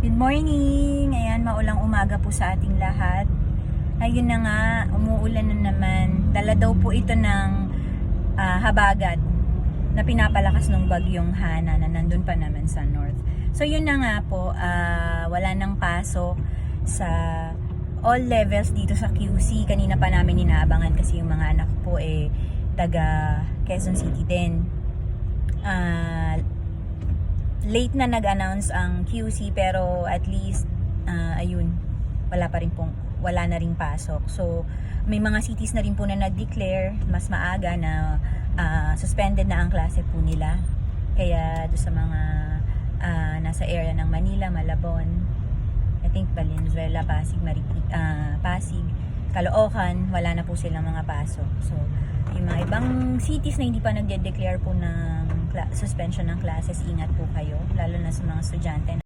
Good morning! Ayan, maulang umaga po sa ating lahat. Ayun na nga, umuulan na naman. Dala daw po ito ng habagat na pinapalakas ng bagyong Hana na nandun pa naman sa north. So yun na nga po, wala nang pasok sa all levels dito sa QC. Kanina pa namin inaabangan kasi yung mga anak po taga Quezon City din. Late na nag-announce ang QC pero at least ayun, wala na ring pasok. So may mga cities na rin po na nag-declare mas maaga na suspended na ang klase po nila. Kaya do sa mga nasa area ng Manila, Malabon, I think Valenzuela, Pasig, Pasig, Caloocan, wala na po silang mga pasok. So yung mga ibang cities na hindi pa nagde-declare po ng suspension ng classes, ingat po kayo, lalo na sa mga estudyante